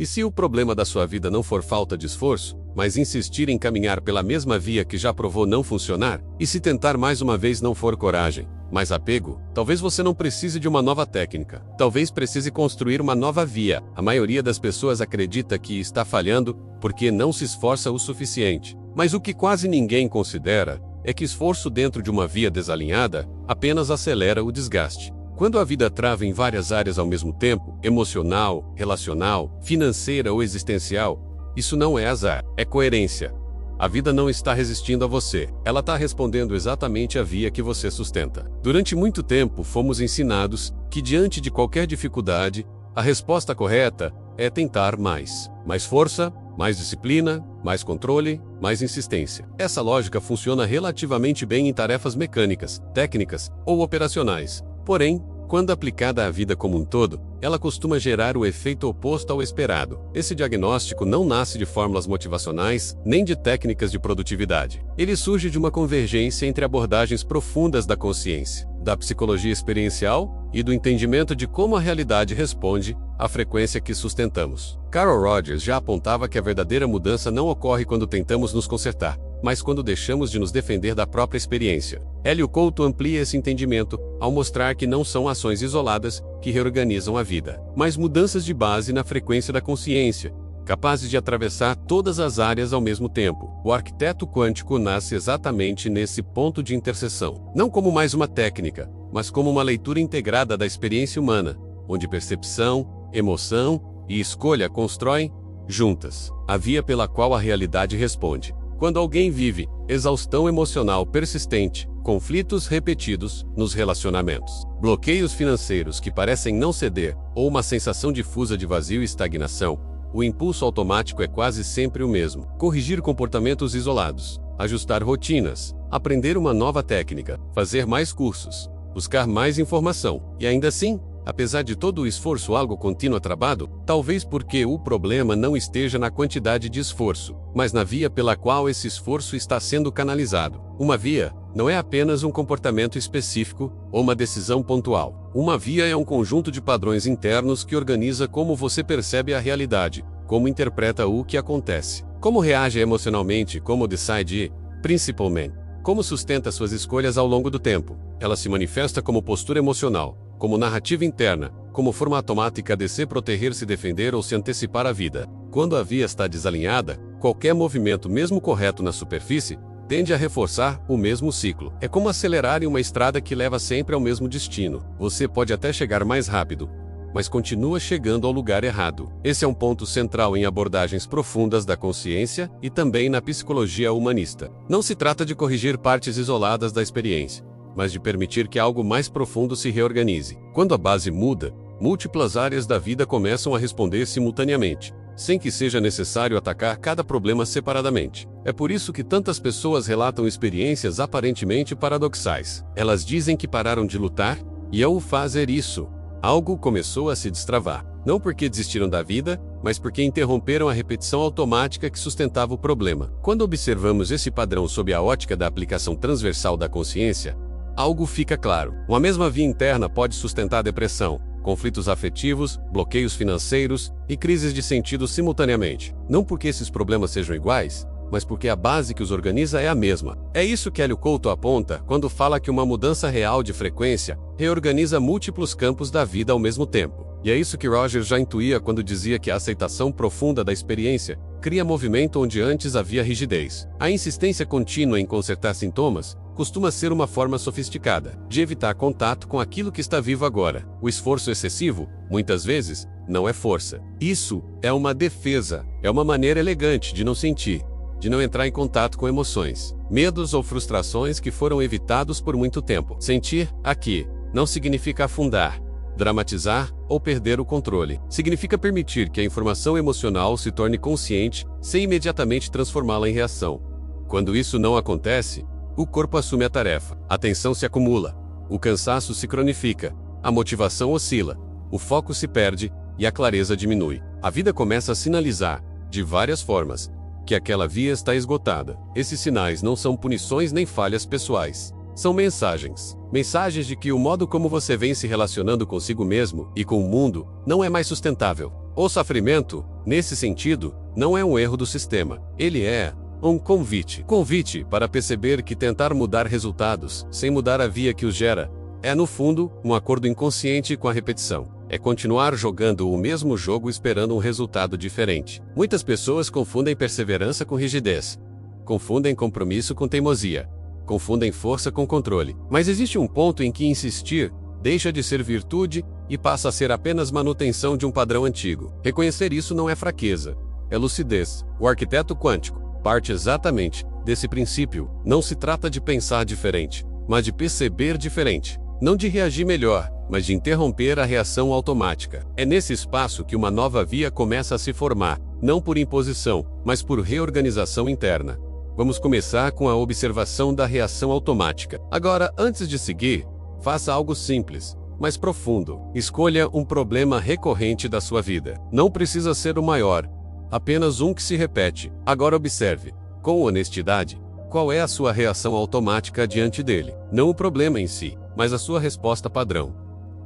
E se o problema da sua vida não for falta de esforço, mas insistir em caminhar pela mesma via que já provou não funcionar, e se tentar mais uma vez não for coragem, mas apego, talvez você não precise de uma nova técnica. Talvez precise construir uma nova via. A maioria das pessoas acredita que está falhando porque não se esforça o suficiente. Mas o que quase ninguém considera é que esforço dentro de uma via desalinhada apenas acelera o desgaste. Quando a vida trava em várias áreas ao mesmo tempo, emocional, relacional, financeira ou existencial, isso não é azar, é coerência. A vida não está resistindo a você, ela está respondendo exatamente à via que você sustenta. Durante muito tempo, fomos ensinados que diante de qualquer dificuldade, a resposta correta é tentar mais. Mais força, mais disciplina, mais controle, mais insistência. Essa lógica funciona relativamente bem em tarefas mecânicas, técnicas ou operacionais. Porém, quando aplicada à vida como um todo, ela costuma gerar o efeito oposto ao esperado. Esse diagnóstico não nasce de fórmulas motivacionais, nem de técnicas de produtividade. Ele surge de uma convergência entre abordagens profundas da consciência, da psicologia experiencial e do entendimento de como a realidade responde à frequência que sustentamos. Carol Rogers já apontava que a verdadeira mudança não ocorre quando tentamos nos consertar, mas quando deixamos de nos defender da própria experiência. Hélio Couto amplia esse entendimento ao mostrar que não são ações isoladas que reorganizam a vida, mas mudanças de base na frequência da consciência, capazes de atravessar todas as áreas ao mesmo tempo. O arquiteto quântico nasce exatamente nesse ponto de interseção, não como mais uma técnica, mas como uma leitura integrada da experiência humana, onde percepção, emoção e escolha constroem, juntas, a via pela qual a realidade responde. Quando alguém vive exaustão emocional persistente, conflitos repetidos nos relacionamentos, bloqueios financeiros que parecem não ceder, ou uma sensação difusa de vazio e estagnação, o impulso automático é quase sempre o mesmo: corrigir comportamentos isolados, ajustar rotinas, aprender uma nova técnica, fazer mais cursos, buscar mais informação. E ainda assim, apesar de todo o esforço, algo continua travado, talvez porque o problema não esteja na quantidade de esforço, mas na via pela qual esse esforço está sendo canalizado. Uma via não é apenas um comportamento específico ou uma decisão pontual. Uma via é um conjunto de padrões internos que organiza como você percebe a realidade, como interpreta o que acontece, como reage emocionalmente, como decide e, principalmente, como sustenta suas escolhas ao longo do tempo. Ela se manifesta como postura emocional, como narrativa interna, como forma automática de se proteger, se defender ou se antecipar à vida. Quando a via está desalinhada, qualquer movimento, mesmo correto na superfície, tende a reforçar o mesmo ciclo. É como acelerar em uma estrada que leva sempre ao mesmo destino. Você pode até chegar mais rápido, mas continua chegando ao lugar errado. Esse é um ponto central em abordagens profundas da consciência e também na psicologia humanista. Não se trata de corrigir partes isoladas da experiência, mas de permitir que algo mais profundo se reorganize. Quando a base muda, múltiplas áreas da vida começam a responder simultaneamente, sem que seja necessário atacar cada problema separadamente. É por isso que tantas pessoas relatam experiências aparentemente paradoxais. Elas dizem que pararam de lutar, e ao fazer isso, algo começou a se destravar. Não porque desistiram da vida, mas porque interromperam a repetição automática que sustentava o problema. Quando observamos esse padrão sob a ótica da aplicação transversal da consciência, algo fica claro. Uma mesma via interna pode sustentar depressão, conflitos afetivos, bloqueios financeiros e crises de sentido simultaneamente. Não porque esses problemas sejam iguais, mas porque a base que os organiza é a mesma. É isso que Hélio Couto aponta quando fala que uma mudança real de frequência reorganiza múltiplos campos da vida ao mesmo tempo. E é isso que Rogers já intuía quando dizia que a aceitação profunda da experiência cria movimento onde antes havia rigidez. A insistência contínua em consertar sintomas costuma ser uma forma sofisticada de evitar contato com aquilo que está vivo agora. O esforço excessivo, muitas vezes, não é força. Isso é uma defesa, é uma maneira elegante de não sentir, de não entrar em contato com emoções, medos ou frustrações que foram evitados por muito tempo. Sentir, aqui, não significa afundar, dramatizar ou perder o controle. Significa permitir que a informação emocional se torne consciente sem imediatamente transformá-la em reação. Quando isso não acontece, o corpo assume a tarefa, a tensão se acumula, o cansaço se cronifica, a motivação oscila, o foco se perde e a clareza diminui. A vida começa a sinalizar, de várias formas, que aquela via está esgotada. Esses sinais não são punições nem falhas pessoais. São mensagens. Mensagens de que o modo como você vem se relacionando consigo mesmo e com o mundo não é mais sustentável. O sofrimento, nesse sentido, não é um erro do sistema. Ele é um convite. Convite para perceber que tentar mudar resultados, sem mudar a via que os gera, é, no fundo, um acordo inconsciente com a repetição. É continuar jogando o mesmo jogo esperando um resultado diferente. Muitas pessoas confundem perseverança com rigidez. Confundem compromisso com teimosia. Confundem força com controle. Mas existe um ponto em que insistir deixa de ser virtude e passa a ser apenas manutenção de um padrão antigo. Reconhecer isso não é fraqueza, é lucidez. O arquiteto quântico parte exatamente desse princípio. Não se trata de pensar diferente, mas de perceber diferente. Não de reagir melhor, mas de interromper a reação automática. É nesse espaço que uma nova via começa a se formar, não por imposição, mas por reorganização interna. Vamos começar com a observação da reação automática. Agora, antes de seguir, faça algo simples, mas profundo. Escolha um problema recorrente da sua vida. Não precisa ser o maior, apenas um que se repete. Agora observe, com honestidade, qual é a sua reação automática diante dele. Não o problema em si, mas a sua resposta padrão.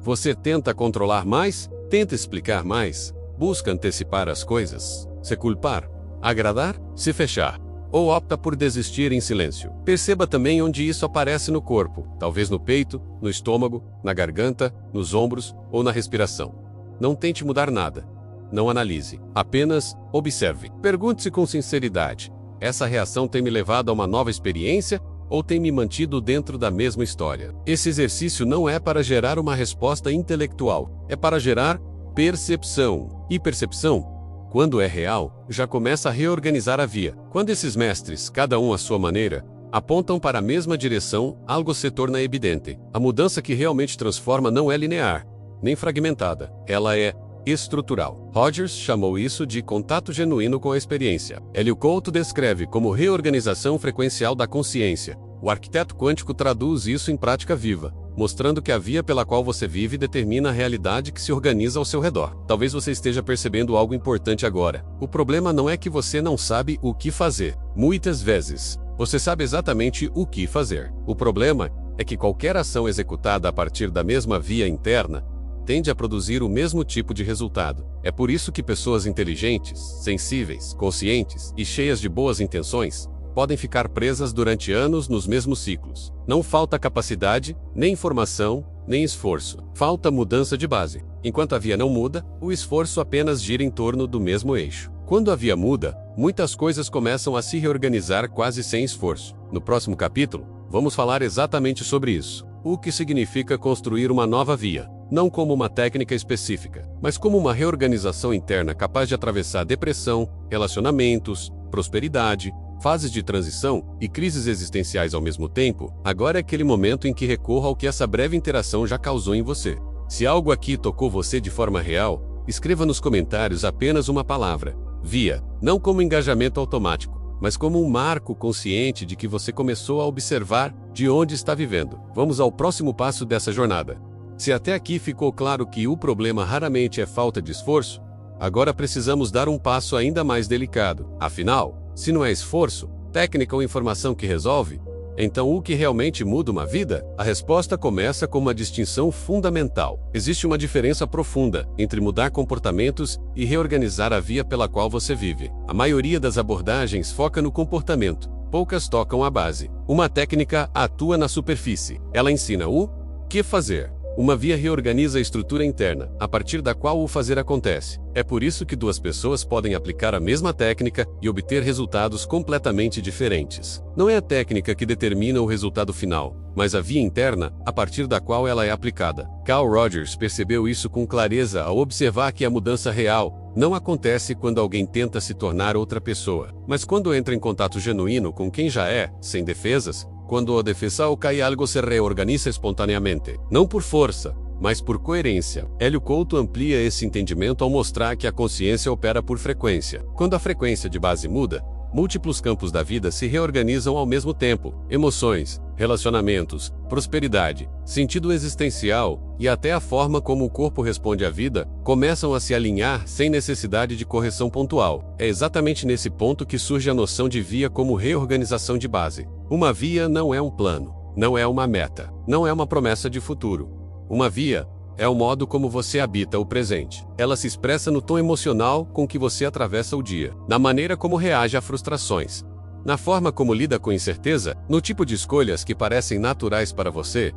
Você tenta controlar mais? Tenta explicar mais? Busca antecipar as coisas? Se culpar? Agradar? Se fechar? Ou opta por desistir em silêncio? Perceba também onde isso aparece no corpo, talvez no peito, no estômago, na garganta, nos ombros ou na respiração. Não tente mudar nada. Não analise. Apenas observe. Pergunte-se com sinceridade: essa reação tem me levado a uma nova experiência ou tem me mantido dentro da mesma história? Esse exercício não é para gerar uma resposta intelectual, é para gerar percepção. E percepção, quando é real, já começa a reorganizar a via. Quando esses mestres, cada um à sua maneira, apontam para a mesma direção, algo se torna evidente. A mudança que realmente transforma não é linear, nem fragmentada. Ela é estrutural. Rogers chamou isso de contato genuíno com a experiência. Hélio Couto descreve como reorganização frequencial da consciência. O arquiteto quântico traduz isso em prática viva, mostrando que a via pela qual você vive determina a realidade que se organiza ao seu redor. Talvez você esteja percebendo algo importante agora. O problema não é que você não sabe o que fazer. Muitas vezes, você sabe exatamente o que fazer. O problema é que qualquer ação executada a partir da mesma via interna tende a produzir o mesmo tipo de resultado. É por isso que pessoas inteligentes, sensíveis, conscientes e cheias de boas intenções podem ficar presas durante anos nos mesmos ciclos. Não falta capacidade, nem informação, nem esforço. Falta mudança de base. Enquanto a via não muda, o esforço apenas gira em torno do mesmo eixo. Quando a via muda, muitas coisas começam a se reorganizar quase sem esforço. No próximo capítulo, vamos falar exatamente sobre isso. O que significa construir uma nova via, não como uma técnica específica, mas como uma reorganização interna capaz de atravessar depressão, relacionamentos, prosperidade, fases de transição e crises existenciais ao mesmo tempo. Agora é aquele momento em que recorra ao que essa breve interação já causou em você. Se algo aqui tocou você de forma real, escreva nos comentários apenas uma palavra: via, não como engajamento automático, mas como um marco consciente de que você começou a observar de onde está vivendo. Vamos ao próximo passo dessa jornada. Se até aqui ficou claro que o problema raramente é falta de esforço, agora precisamos dar um passo ainda mais delicado. Afinal, se não é esforço, técnica ou informação que resolve, então o que realmente muda uma vida? A resposta começa com uma distinção fundamental. Existe uma diferença profunda entre mudar comportamentos e reorganizar a via pela qual você vive. A maioria das abordagens foca no comportamento, poucas tocam a base. Uma técnica atua na superfície. Ela ensina o que fazer. Uma via reorganiza a estrutura interna, a partir da qual o fazer acontece. É por isso que duas pessoas podem aplicar a mesma técnica e obter resultados completamente diferentes. Não é a técnica que determina o resultado final, mas a via interna, a partir da qual ela é aplicada. Carl Rogers percebeu isso com clareza ao observar que a mudança real não acontece quando alguém tenta se tornar outra pessoa, mas quando entra em contato genuíno com quem já é, sem defesas. Quando a defesa cai, algo se reorganiza espontaneamente, não por força, mas por coerência. Hélio Couto amplia esse entendimento ao mostrar que a consciência opera por frequência. Quando a frequência de base muda, múltiplos campos da vida se reorganizam ao mesmo tempo: emoções, relacionamentos, prosperidade, sentido existencial e até a forma como o corpo responde à vida começam a se alinhar sem necessidade de correção pontual. É exatamente nesse ponto que surge a noção de via como reorganização de base. Uma via não é um plano, não é uma meta, não é uma promessa de futuro. Uma via é o modo como você habita o presente. Ela se expressa no tom emocional com que você atravessa o dia, na maneira como reage a frustrações, na forma como lida com incerteza, no tipo de escolhas que parecem naturais para você,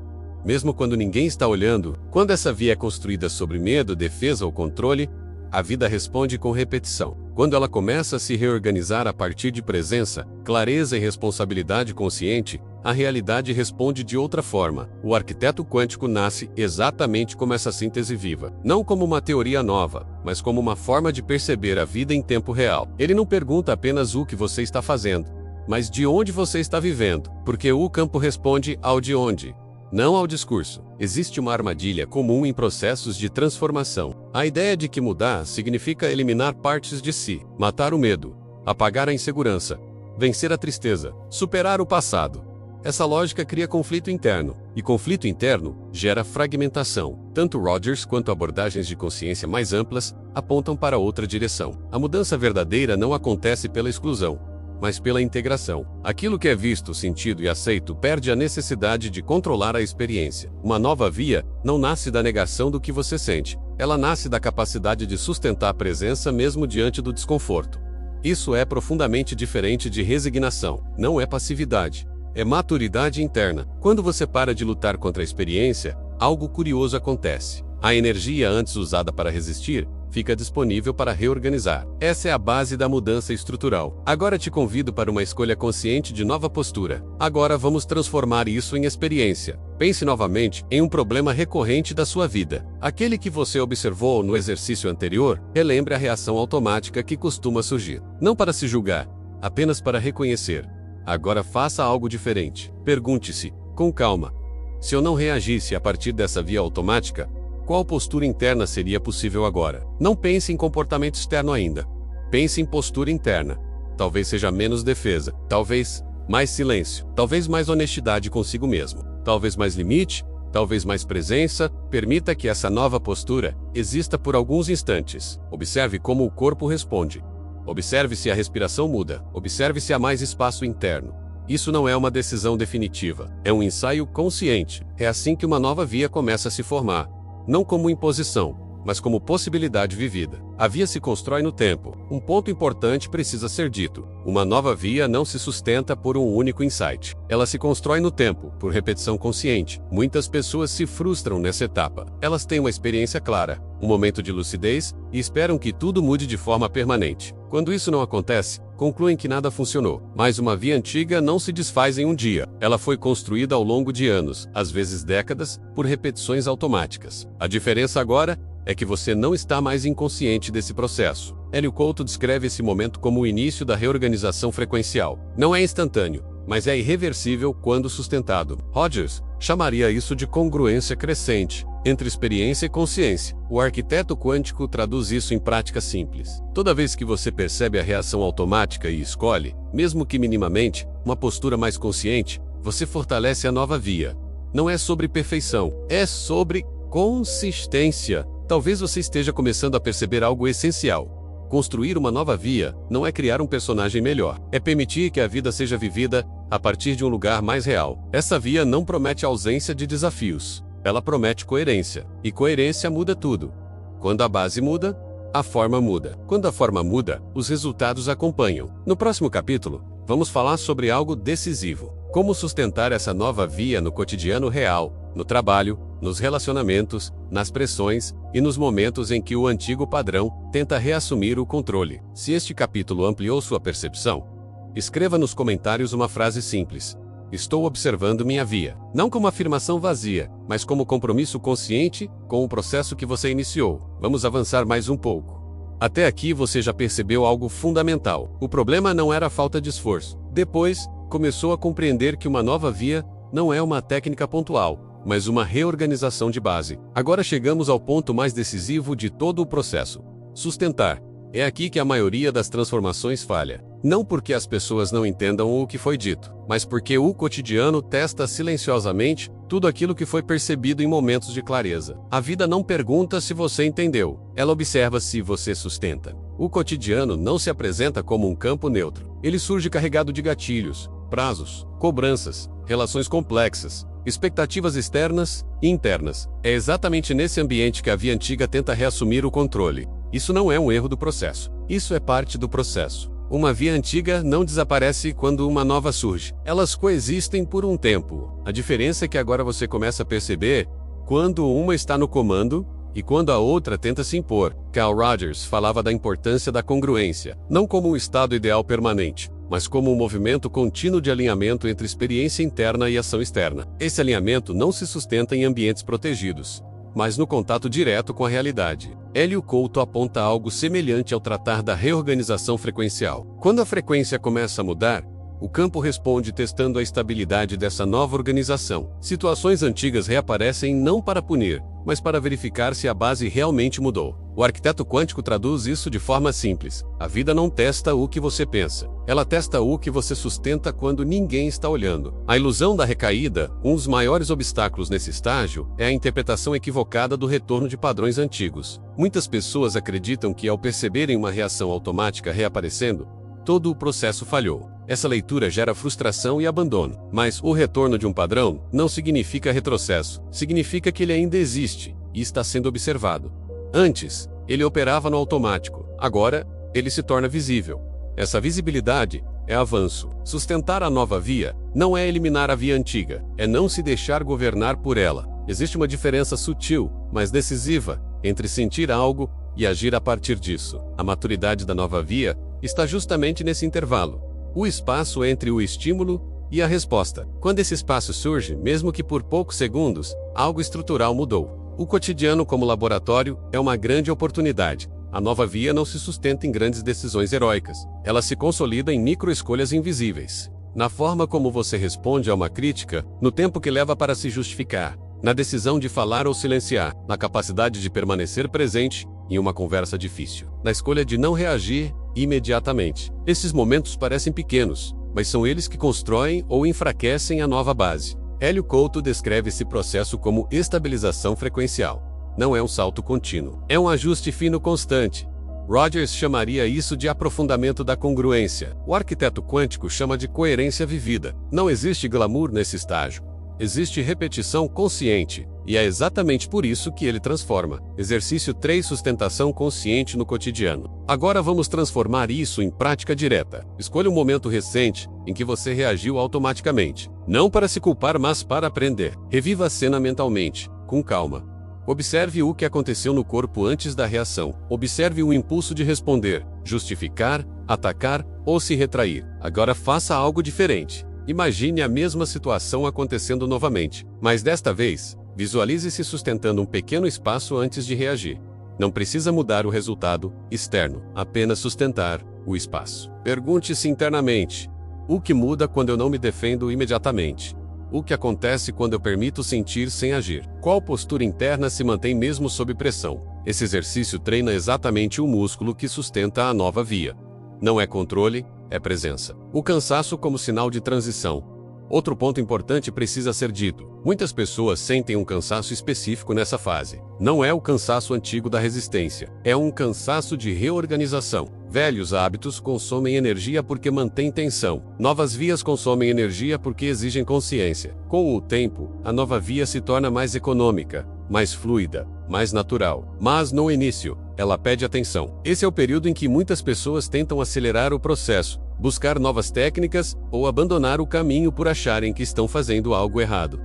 mesmo quando ninguém está olhando. Quando essa via é construída sobre medo, defesa ou controle, a vida responde com repetição. Quando ela começa a se reorganizar a partir de presença, clareza e responsabilidade consciente, a realidade responde de outra forma. O arquiteto quântico nasce exatamente como essa síntese viva, não como uma teoria nova, mas como uma forma de perceber a vida em tempo real. Ele não pergunta apenas o que você está fazendo, mas de onde você está vivendo, porque o campo responde ao de onde, não ao discurso. Existe uma armadilha comum em processos de transformação. A ideia de que mudar significa eliminar partes de si, matar o medo, apagar a insegurança, vencer a tristeza, superar o passado. Essa lógica cria conflito interno, e conflito interno gera fragmentação. Tanto Rogers quanto abordagens de consciência mais amplas apontam para outra direção. A mudança verdadeira não acontece pela exclusão, mas pela integração. Aquilo que é visto, sentido e aceito perde a necessidade de controlar a experiência. Uma nova via não nasce da negação do que você sente. Ela nasce da capacidade de sustentar a presença mesmo diante do desconforto. Isso é profundamente diferente de resignação. Não é passividade. É maturidade interna. Quando você para de lutar contra a experiência, algo curioso acontece. A energia antes usada para resistir fica disponível para reorganizar. Essa é a base da mudança estrutural. Agora te convido para uma escolha consciente de nova postura. Agora vamos transformar isso em experiência. Pense novamente em um problema recorrente da sua vida. Aquele que você observou no exercício anterior. Relembre a reação automática que costuma surgir. Não para se julgar, apenas para reconhecer. Agora faça algo diferente. Pergunte-se, com calma: se eu não reagisse a partir dessa via automática, qual postura interna seria possível agora? Não pense em comportamento externo ainda. Pense em postura interna. Talvez seja menos defesa, talvez mais silêncio, talvez mais honestidade consigo mesmo, talvez mais limite, talvez mais presença. Permita que essa nova postura exista por alguns instantes. Observe como o corpo responde. Observe se a respiração muda. Observe se há mais espaço interno. Isso não é uma decisão definitiva. É um ensaio consciente. É assim que uma nova via começa a se formar. Não como imposição, mas como possibilidade vivida. A via se constrói no tempo. Um ponto importante precisa ser dito: uma nova via não se sustenta por um único insight. Ela se constrói no tempo, por repetição consciente. Muitas pessoas se frustram nessa etapa. Elas têm uma experiência clara, um momento de lucidez, e esperam que tudo mude de forma permanente. Quando isso não acontece, concluem que nada funcionou. Mas uma via antiga não se desfaz em um dia. Ela foi construída ao longo de anos, às vezes décadas, por repetições automáticas. A diferença agora é que você não está mais inconsciente desse processo. Hélio Couto descreve esse momento como o início da reorganização frequencial. Não é instantâneo, mas é irreversível quando sustentado. Rogers chamaria isso de congruência crescente entre experiência e consciência. O arquiteto quântico traduz isso em prática simples. Toda vez que você percebe a reação automática e escolhe, mesmo que minimamente, uma postura mais consciente, você fortalece a nova via. Não é sobre perfeição, é sobre consistência. Talvez você esteja começando a perceber algo essencial. Construir uma nova via não é criar um personagem melhor, é permitir que a vida seja vivida a partir de um lugar mais real. Essa via não promete ausência de desafios, ela promete coerência. E coerência muda tudo. Quando a base muda, a forma muda. Quando a forma muda, os resultados acompanham. No próximo capítulo, vamos falar sobre algo decisivo: como sustentar essa nova via no cotidiano real, no trabalho, nos relacionamentos, nas pressões e nos momentos em que o antigo padrão tenta reassumir o controle. Se este capítulo ampliou sua percepção, escreva nos comentários uma frase simples: estou observando minha via. Não como afirmação vazia, mas como compromisso consciente com o processo que você iniciou. Vamos avançar mais um pouco. Até aqui você já percebeu algo fundamental. O problema não era a falta de esforço. Depois, começou a compreender que uma nova via não é uma técnica pontual, mas uma reorganização de base. Agora chegamos ao ponto mais decisivo de todo o processo: sustentar. É aqui que a maioria das transformações falha. Não porque as pessoas não entendam o que foi dito, mas porque o cotidiano testa silenciosamente tudo aquilo que foi percebido em momentos de clareza. A vida não pergunta se você entendeu, ela observa se você sustenta. O cotidiano não se apresenta como um campo neutro. Ele surge carregado de gatilhos, prazos, cobranças, relações complexas, expectativas externas e internas. É exatamente nesse ambiente que a via antiga tenta reassumir o controle. Isso não é um erro do processo. Isso é parte do processo. Uma via antiga não desaparece quando uma nova surge. Elas coexistem por um tempo. A diferença é que agora você começa a perceber quando uma está no comando e quando a outra tenta se impor. Carl Rogers falava da importância da congruência, não como um estado ideal permanente, mas como um movimento contínuo de alinhamento entre experiência interna e ação externa. Esse alinhamento não se sustenta em ambientes protegidos, mas no contato direto com a realidade. Hélio Couto aponta algo semelhante ao tratar da reorganização frequencial. Quando a frequência começa a mudar, o campo responde testando a estabilidade dessa nova organização. Situações antigas reaparecem não para punir, mas para verificar se a base realmente mudou. O arquiteto quântico traduz isso de forma simples. A vida não testa o que você pensa. Ela testa o que você sustenta quando ninguém está olhando. A ilusão da recaída, um dos maiores obstáculos nesse estágio, é a interpretação equivocada do retorno de padrões antigos. Muitas pessoas acreditam que, ao perceberem uma reação automática reaparecendo, todo o processo falhou. Essa leitura gera frustração e abandono. Mas o retorno de um padrão não significa retrocesso. Significa que ele ainda existe e está sendo observado. Antes, ele operava no automático. Agora, ele se torna visível. Essa visibilidade é avanço. Sustentar a nova via não é eliminar a via antiga, é não se deixar governar por ela. Existe uma diferença sutil, mas decisiva, entre sentir algo e agir a partir disso. A maturidade da nova via está justamente nesse intervalo. O espaço entre o estímulo e a resposta. Quando esse espaço surge, mesmo que por poucos segundos, algo estrutural mudou. O cotidiano como laboratório é uma grande oportunidade. A nova via não se sustenta em grandes decisões heróicas. Ela se consolida em microescolhas invisíveis. Na forma como você responde a uma crítica, no tempo que leva para se justificar, na decisão de falar ou silenciar, na capacidade de permanecer presente em uma conversa difícil, na escolha de não reagir imediatamente. Esses momentos parecem pequenos, mas são eles que constroem ou enfraquecem a nova base. Hélio Couto descreve esse processo como estabilização frequencial. Não é um salto contínuo, é um ajuste fino constante. Rogers chamaria isso de aprofundamento da congruência. O arquiteto quântico chama de coerência vivida. Não existe glamour nesse estágio. Existe repetição consciente, e é exatamente por isso que ele transforma. Exercício 3: Sustentação consciente no cotidiano. Agora vamos transformar isso em prática direta. Escolha um momento recente em que você reagiu automaticamente. Não para se culpar, mas para aprender. Reviva a cena mentalmente, com calma. Observe o que aconteceu no corpo antes da reação. Observe o impulso de responder, justificar, atacar ou se retrair. Agora faça algo diferente. Imagine a mesma situação acontecendo novamente, mas desta vez, visualize-se sustentando um pequeno espaço antes de reagir. Não precisa mudar o resultado externo, apenas sustentar o espaço. Pergunte-se internamente: o que muda quando eu não me defendo imediatamente? O que acontece quando eu permito sentir sem agir? Qual postura interna se mantém mesmo sob pressão? Esse exercício treina exatamente o músculo que sustenta a nova via. Não é controle, é presença. O cansaço como sinal de transição. Outro ponto importante precisa ser dito. Muitas pessoas sentem um cansaço específico nessa fase. Não é o cansaço antigo da resistência. É um cansaço de reorganização. Velhos hábitos consomem energia porque mantêm tensão. Novas vias consomem energia porque exigem consciência. Com o tempo, a nova via se torna mais econômica, mais fluida, mais natural. Mas no início, ela pede atenção. Esse é o período em que muitas pessoas tentam acelerar o processo, buscar novas técnicas ou abandonar o caminho por acharem que estão fazendo algo errado.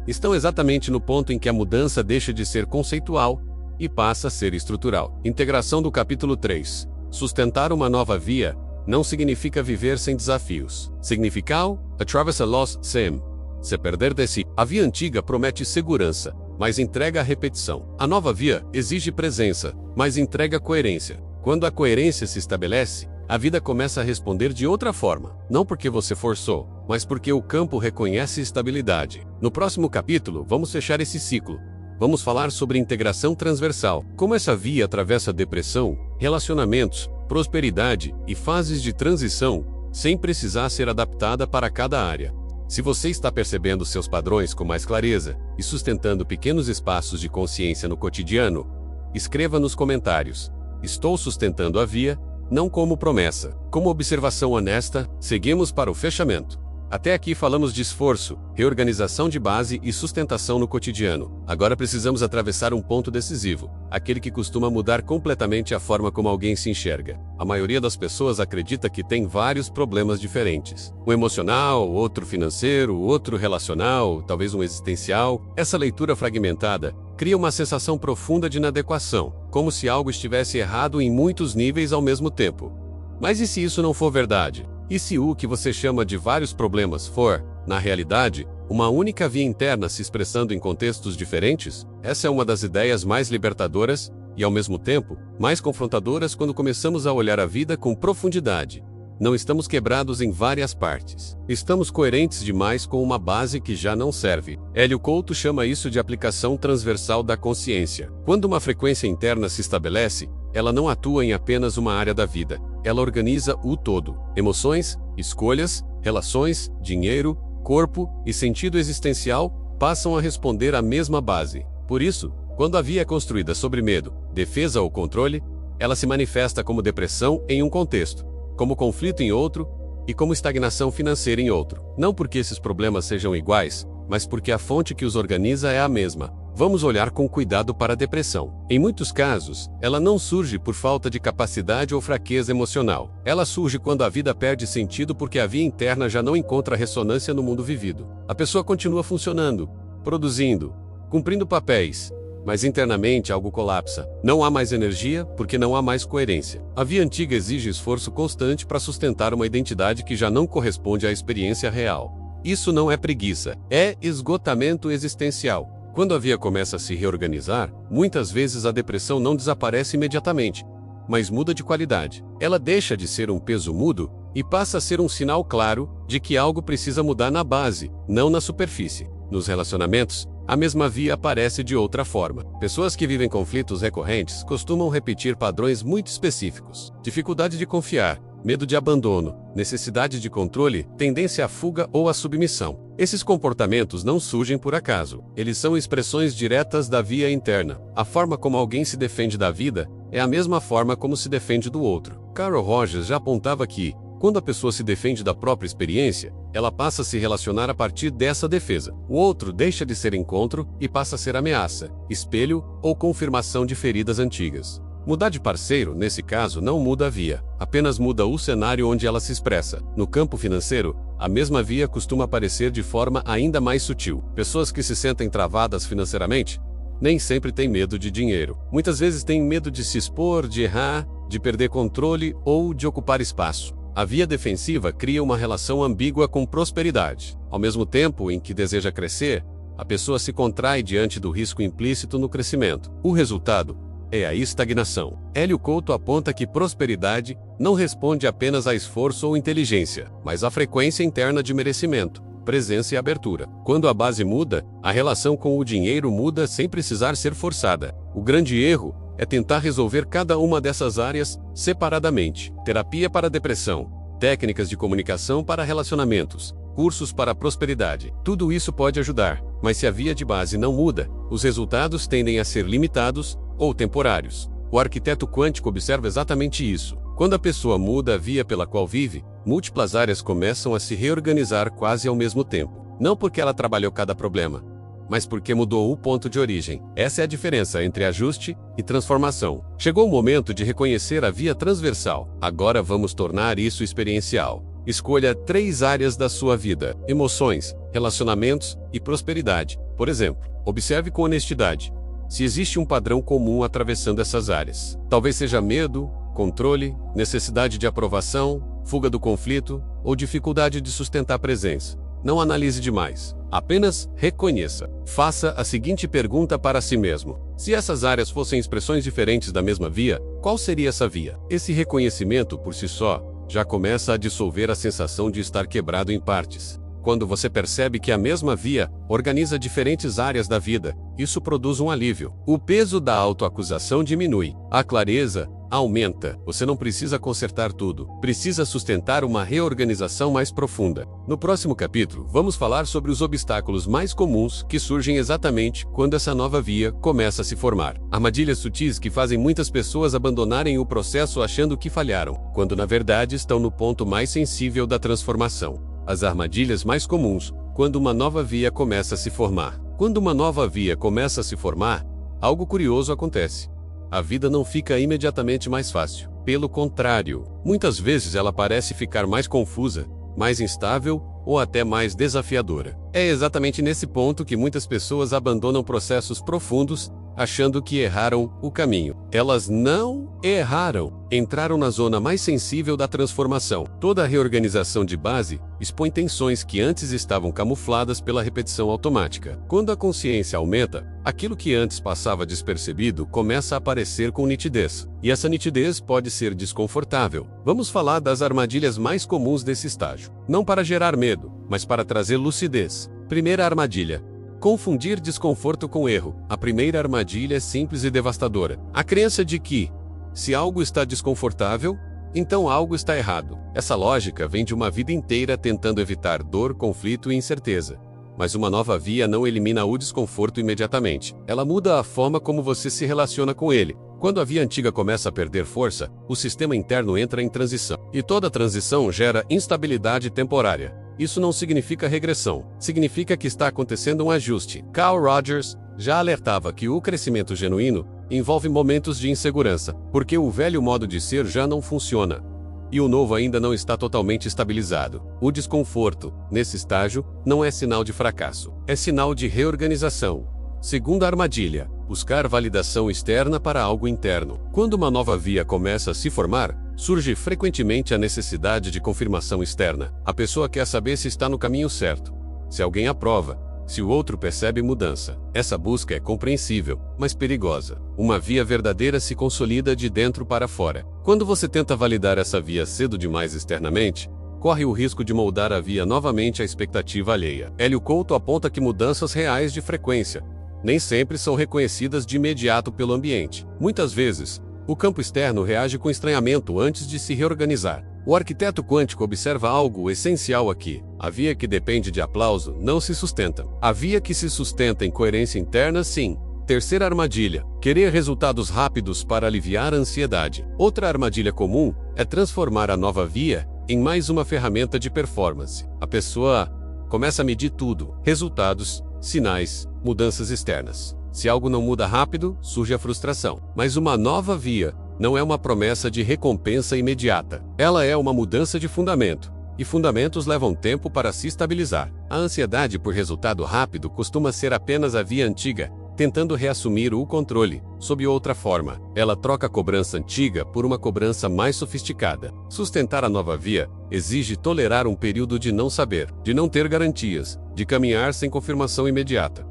Estão exatamente no ponto em que a mudança deixa de ser conceitual e passa a ser estrutural. Integração do capítulo 3. Sustentar uma nova via não significa viver sem desafios. Significa atravessa los sem se perder de si. A via antiga promete segurança, mas entrega a repetição. A nova via exige presença, mas entrega coerência. Quando a coerência se estabelece, a vida começa a responder de outra forma. Não porque você forçou, mas porque o campo reconhece estabilidade. No próximo capítulo, vamos fechar esse ciclo. Vamos falar sobre integração transversal, como essa via atravessa depressão, relacionamentos, prosperidade e fases de transição, sem precisar ser adaptada para cada área. Se você está percebendo seus padrões com mais clareza e sustentando pequenos espaços de consciência no cotidiano, escreva nos comentários: estou sustentando a via, não como promessa. Como observação honesta, seguimos para o fechamento. Até aqui falamos de esforço, reorganização de base e sustentação no cotidiano. Agora precisamos atravessar um ponto decisivo, aquele que costuma mudar completamente a forma como alguém se enxerga. A maioria das pessoas acredita que tem vários problemas diferentes. Um emocional, outro financeiro, outro relacional, talvez um existencial. Essa leitura fragmentada cria uma sensação profunda de inadequação, como se algo estivesse errado em muitos níveis ao mesmo tempo. Mas e se isso não for verdade? E se o que você chama de vários problemas for, na realidade, uma única via interna se expressando em contextos diferentes? Essa é uma das ideias mais libertadoras e, ao mesmo tempo, mais confrontadoras quando começamos a olhar a vida com profundidade. Não estamos quebrados em várias partes. Estamos coerentes demais com uma base que já não serve. Hélio Couto chama isso de aplicação transversal da consciência. Quando uma frequência interna se estabelece, ela não atua em apenas uma área da vida. Ela organiza o todo. Emoções, escolhas, relações, dinheiro, corpo e sentido existencial passam a responder à mesma base. Por isso, quando a via é construída sobre medo, defesa ou controle, ela se manifesta como depressão em um contexto, como conflito em outro e como estagnação financeira em outro. Não porque esses problemas sejam iguais, mas porque a fonte que os organiza é a mesma. Vamos olhar com cuidado para a depressão. Em muitos casos, ela não surge por falta de capacidade ou fraqueza emocional. Ela surge quando a vida perde sentido porque a via interna já não encontra ressonância no mundo vivido. A pessoa continua funcionando, produzindo, cumprindo papéis, mas internamente algo colapsa. Não há mais energia porque não há mais coerência. A via antiga exige esforço constante para sustentar uma identidade que já não corresponde à experiência real. Isso não é preguiça, é esgotamento existencial. Quando a via começa a se reorganizar, muitas vezes a depressão não desaparece imediatamente, mas muda de qualidade. Ela deixa de ser um peso mudo e passa a ser um sinal claro de que algo precisa mudar na base, não na superfície. Nos relacionamentos, a mesma via aparece de outra forma. Pessoas que vivem conflitos recorrentes costumam repetir padrões muito específicos: dificuldade de confiar, medo de abandono, necessidade de controle, tendência à fuga ou à submissão. Esses comportamentos não surgem por acaso. Eles são expressões diretas da via interna. A forma como alguém se defende da vida é a mesma forma como se defende do outro. Carl Rogers já apontava que, quando a pessoa se defende da própria experiência, ela passa a se relacionar a partir dessa defesa. O outro deixa de ser encontro e passa a ser ameaça, espelho ou confirmação de feridas antigas. Mudar de parceiro, nesse caso, não muda a via, apenas muda o cenário onde ela se expressa. No campo financeiro, a mesma via costuma aparecer de forma ainda mais sutil. Pessoas que se sentem travadas financeiramente nem sempre têm medo de dinheiro. Muitas vezes têm medo de se expor, de errar, de perder controle ou de ocupar espaço. A via defensiva cria uma relação ambígua com prosperidade. Ao mesmo tempo em que deseja crescer, a pessoa se contrai diante do risco implícito no crescimento. O resultado é a estagnação. Hélio Couto aponta que prosperidade não responde apenas a esforço ou inteligência, mas à frequência interna de merecimento, presença e abertura. Quando a base muda, a relação com o dinheiro muda sem precisar ser forçada. O grande erro é tentar resolver cada uma dessas áreas separadamente. Terapia para depressão, técnicas de comunicação para relacionamentos, cursos para a prosperidade. Tudo isso pode ajudar, mas se a via de base não muda, os resultados tendem a ser limitados ou temporários. O arquiteto quântico observa exatamente isso. Quando a pessoa muda a via pela qual vive, múltiplas áreas começam a se reorganizar quase ao mesmo tempo. Não porque ela trabalhou cada problema, mas porque mudou o ponto de origem. Essa é a diferença entre ajuste e transformação. Chegou o momento de reconhecer a via transversal. Agora vamos tornar isso experiencial. Escolha 3 áreas da sua vida: emoções, relacionamentos e prosperidade. Por exemplo, observe com honestidade se existe um padrão comum atravessando essas áreas. Talvez seja medo, controle, necessidade de aprovação, fuga do conflito ou dificuldade de sustentar a presença. Não analise demais. Apenas reconheça. Faça a seguinte pergunta para si mesmo: se essas áreas fossem expressões diferentes da mesma via, qual seria essa via? Esse reconhecimento, por si só, já começa a dissolver a sensação de estar quebrado em partes. Quando você percebe que a mesma via organiza diferentes áreas da vida, isso produz um alívio. O peso da autoacusação diminui. A clareza aumenta. Você não precisa consertar tudo. Precisa sustentar uma reorganização mais profunda. No próximo capítulo, vamos falar sobre os obstáculos mais comuns que surgem exatamente quando essa nova via começa a se formar. Armadilhas sutis que fazem muitas pessoas abandonarem o processo achando que falharam, quando na verdade estão no ponto mais sensível da transformação. As armadilhas mais comuns, quando uma nova via começa a se formar. Quando uma nova via começa a se formar, algo curioso acontece. A vida não fica imediatamente mais fácil. Pelo contrário, muitas vezes ela parece ficar mais confusa, mais instável ou até mais desafiadora. É exatamente nesse ponto que muitas pessoas abandonam processos profundos, achando que erraram o caminho. Elas não erraram. Entraram na zona mais sensível da transformação. Toda reorganização de base expõe tensões que antes estavam camufladas pela repetição automática. Quando a consciência aumenta, aquilo que antes passava despercebido começa a aparecer com nitidez. E essa nitidez pode ser desconfortável. Vamos falar das armadilhas mais comuns desse estágio. Não para gerar medo, mas para trazer lucidez. Primeira armadilha: confundir desconforto com erro. A primeira armadilha é simples e devastadora. A crença de que, se algo está desconfortável, então algo está errado. Essa lógica vem de uma vida inteira tentando evitar dor, conflito e incerteza. Mas uma nova via não elimina o desconforto imediatamente. Ela muda a forma como você se relaciona com ele. Quando a via antiga começa a perder força, o sistema interno entra em transição. E toda transição gera instabilidade temporária. Isso não significa regressão, significa que está acontecendo um ajuste. Carl Rogers já alertava que o crescimento genuíno envolve momentos de insegurança, porque o velho modo de ser já não funciona, e o novo ainda não está totalmente estabilizado. O desconforto, nesse estágio, não é sinal de fracasso, é sinal de reorganização. Segunda armadilha: buscar validação externa para algo interno. Quando uma nova via começa a se formar, surge frequentemente a necessidade de confirmação externa. A pessoa quer saber se está no caminho certo, se alguém aprova, se o outro percebe mudança. Essa busca é compreensível, mas perigosa. Uma via verdadeira se consolida de dentro para fora. Quando você tenta validar essa via cedo demais externamente, corre o risco de moldar a via novamente à expectativa alheia. Hélio Couto aponta que mudanças reais de frequência nem sempre são reconhecidas de imediato pelo ambiente. Muitas vezes, o campo externo reage com estranhamento antes de se reorganizar. O arquiteto quântico observa algo essencial aqui. A via que depende de aplauso não se sustenta. A via que se sustenta em coerência interna, sim. Terceira armadilha: querer resultados rápidos para aliviar a ansiedade. Outra armadilha comum é transformar a nova via em mais uma ferramenta de performance. A pessoa começa a medir tudo: resultados, sinais, mudanças externas. Se algo não muda rápido, surge a frustração. Mas uma nova via não é uma promessa de recompensa imediata. Ela é uma mudança de fundamento. E fundamentos levam tempo para se estabilizar. A ansiedade por resultado rápido costuma ser apenas a via antiga, tentando reassumir o controle, sob outra forma. Ela troca a cobrança antiga por uma cobrança mais sofisticada. Sustentar a nova via exige tolerar um período de não saber, de não ter garantias, de caminhar sem confirmação imediata.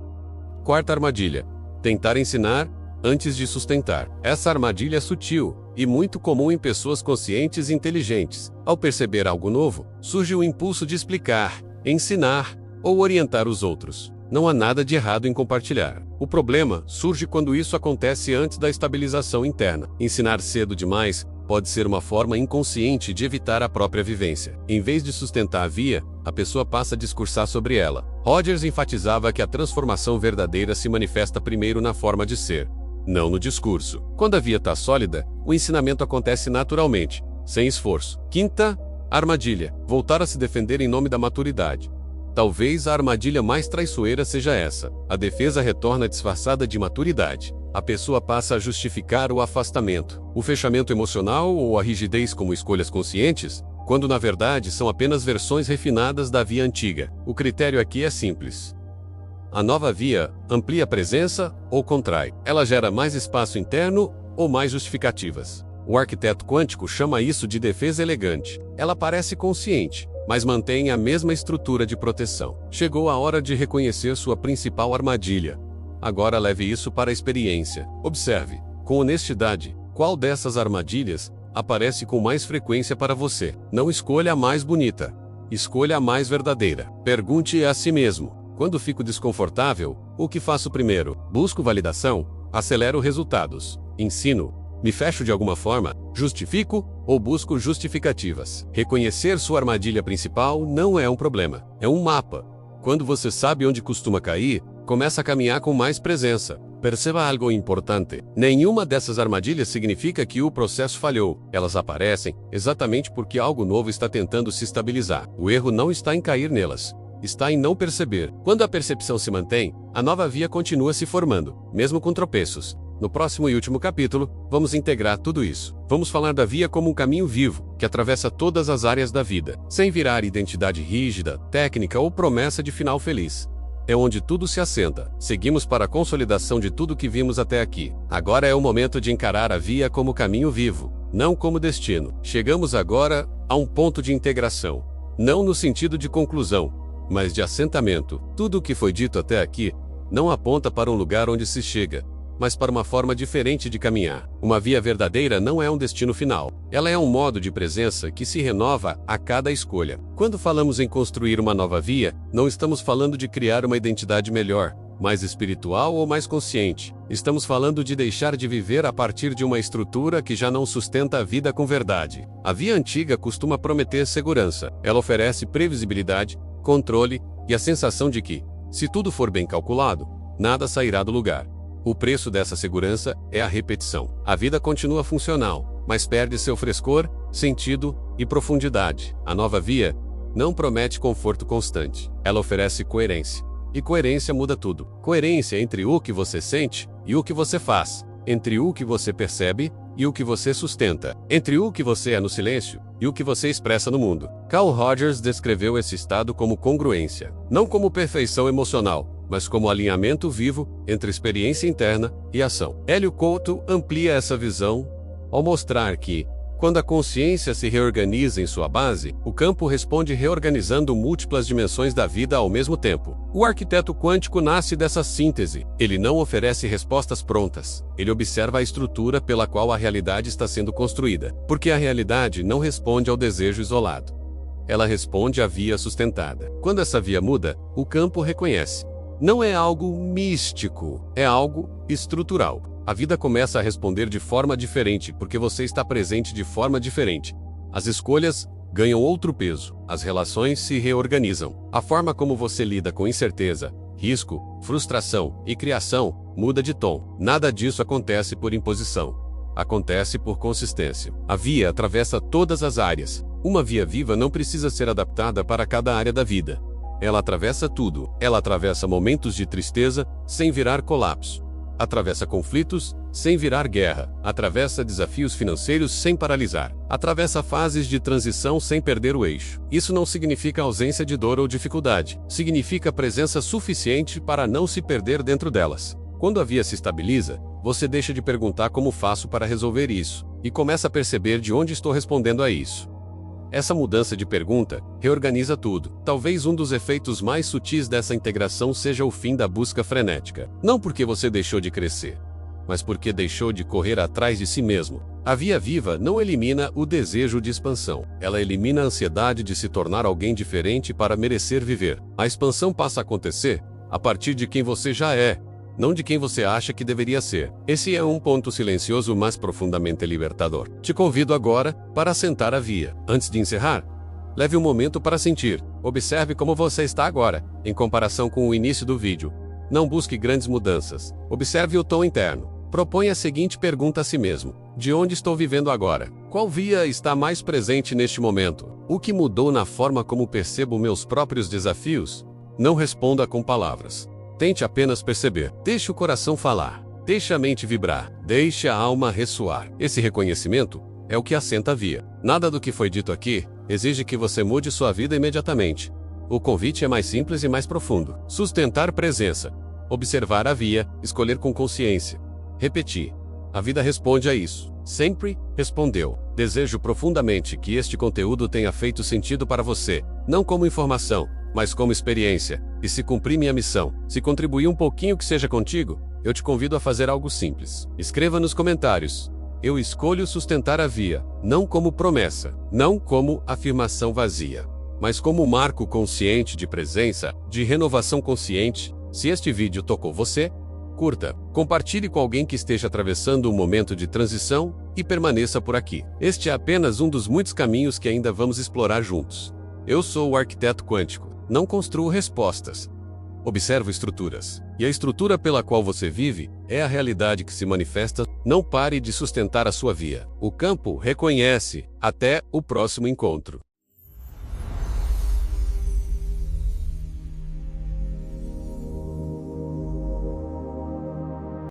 Quarta armadilha: tentar ensinar antes de sustentar. Essa armadilha é sutil e muito comum em pessoas conscientes e inteligentes. Ao perceber algo novo, surge o impulso de explicar, ensinar ou orientar os outros. Não há nada de errado em compartilhar. O problema surge quando isso acontece antes da estabilização interna. Ensinar cedo demais pode ser uma forma inconsciente de evitar a própria vivência. Em vez de sustentar a via, a pessoa passa a discursar sobre ela. Rogers enfatizava que a transformação verdadeira se manifesta primeiro na forma de ser, não no discurso. Quando a via está sólida, o ensinamento acontece naturalmente, sem esforço. Quinta armadilha: voltar a se defender em nome da maturidade. Talvez a armadilha mais traiçoeira seja essa. A defesa retorna disfarçada de maturidade. A pessoa passa a justificar o afastamento, o fechamento emocional ou a rigidez como escolhas conscientes, quando na verdade são apenas versões refinadas da via antiga. O critério aqui é simples. A nova via amplia a presença ou contrai. Ela gera mais espaço interno ou mais justificativas. O arquiteto quântico chama isso de defesa elegante. Ela parece consciente, mas mantém a mesma estrutura de proteção. Chegou a hora de reconhecer sua principal armadilha. Agora leve isso para a experiência. Observe, com honestidade, qual dessas armadilhas aparece com mais frequência para você. Não escolha a mais bonita. Escolha a mais verdadeira. Pergunte a si mesmo: quando fico desconfortável, o que faço primeiro? Busco validação? Acelero resultados? Ensino? Me fecho de alguma forma? Justifico? Ou busco justificativas? Reconhecer sua armadilha principal não é um problema. É um mapa. Quando você sabe onde costuma cair, Começa a caminhar com mais presença. Perceba algo importante. Nenhuma dessas armadilhas significa que o processo falhou. Elas aparecem exatamente porque algo novo está tentando se estabilizar. O erro não está em cair nelas. Está em não perceber. Quando a percepção se mantém, a nova via continua se formando, mesmo com tropeços. No próximo e último capítulo, vamos integrar tudo isso. Vamos falar da via como um caminho vivo, que atravessa todas as áreas da vida, sem virar identidade rígida, técnica ou promessa de final feliz. É onde tudo se assenta. Seguimos para a consolidação de tudo que vimos até aqui. Agora é o momento de encarar a via como caminho vivo, não como destino. Chegamos agora a um ponto de integração. Não no sentido de conclusão, mas de assentamento. Tudo o que foi dito até aqui não aponta para um lugar onde se chega, mas para uma forma diferente de caminhar. Uma via verdadeira não é um destino final. Ela é um modo de presença que se renova a cada escolha. Quando falamos em construir uma nova via, não estamos falando de criar uma identidade melhor, mais espiritual ou mais consciente. Estamos falando de deixar de viver a partir de uma estrutura que já não sustenta a vida com verdade. A via antiga costuma prometer segurança. Ela oferece previsibilidade, controle e a sensação de que, se tudo for bem calculado, nada sairá do lugar. O preço dessa segurança é a repetição. A vida continua funcional, mas perde seu frescor, sentido e profundidade. A nova via não promete conforto constante. Ela oferece coerência. E coerência muda tudo. Coerência entre o que você sente e o que você faz. Entre o que você percebe e o que você sustenta. Entre o que você é no silêncio e o que você expressa no mundo. Carl Rogers descreveu esse estado como congruência. Não como perfeição emocional, mas como alinhamento vivo entre experiência interna e ação. Hélio Couto amplia essa visão ao mostrar que, quando a consciência se reorganiza em sua base, o campo responde reorganizando múltiplas dimensões da vida ao mesmo tempo. O arquiteto quântico nasce dessa síntese. Ele não oferece respostas prontas. Ele observa a estrutura pela qual a realidade está sendo construída, porque a realidade não responde ao desejo isolado. Ela responde à via sustentada. Quando essa via muda, o campo reconhece. Não é algo místico, é algo estrutural. A vida começa a responder de forma diferente porque você está presente de forma diferente. As escolhas ganham outro peso, as relações se reorganizam. A forma como você lida com incerteza, risco, frustração e criação muda de tom. Nada disso acontece por imposição. Acontece por consistência. A via atravessa todas as áreas. Uma via viva não precisa ser adaptada para cada área da vida. Ela atravessa tudo. Ela atravessa momentos de tristeza sem virar colapso. Atravessa conflitos sem virar guerra. Atravessa desafios financeiros sem paralisar. Atravessa fases de transição sem perder o eixo. Isso não significa ausência de dor ou dificuldade. Significa presença suficiente para não se perder dentro delas. Quando a via se estabiliza, você deixa de perguntar como faço para resolver isso, e começa a perceber de onde estou respondendo a isso. Essa mudança de pergunta reorganiza tudo. Talvez um dos efeitos mais sutis dessa integração seja o fim da busca frenética. Não porque você deixou de crescer, mas porque deixou de correr atrás de si mesmo. A via viva não elimina o desejo de expansão. Ela elimina a ansiedade de se tornar alguém diferente para merecer viver. A expansão passa a acontecer a partir de quem você já é, não de quem você acha que deveria ser. Esse é um ponto silencioso, mas profundamente libertador. Te convido agora para assentar a via. Antes de encerrar, leve um momento para sentir. Observe como você está agora, em comparação com o início do vídeo. Não busque grandes mudanças. Observe o tom interno. Proponha a seguinte pergunta a si mesmo: de onde estou vivendo agora? Qual via está mais presente neste momento? O que mudou na forma como percebo meus próprios desafios? Não responda com palavras. Tente apenas perceber. Deixe o coração falar. Deixe a mente vibrar. Deixe a alma ressoar. Esse reconhecimento é o que assenta a via. Nada do que foi dito aqui exige que você mude sua vida imediatamente. O convite é mais simples e mais profundo. Sustentar presença. Observar a via. Escolher com consciência. Repetir. A vida responde a isso. Sempre respondeu. Desejo profundamente que este conteúdo tenha feito sentido para você, não como informação, mas como experiência. E se cumprir minha missão, se contribuir um pouquinho que seja contigo, eu te convido a fazer algo simples. Escreva nos comentários: eu escolho sustentar a via, não como promessa, não como afirmação vazia, mas como marco consciente de presença, de renovação consciente. Se este vídeo tocou você, curta, compartilhe com alguém que esteja atravessando um momento de transição e permaneça por aqui. Este é apenas um dos muitos caminhos que ainda vamos explorar juntos. Eu sou o arquiteto quântico. Não construo respostas. Observo estruturas. E a estrutura pela qual você vive é a realidade que se manifesta. Não pare de sustentar a sua via. O campo reconhece. Até o próximo encontro.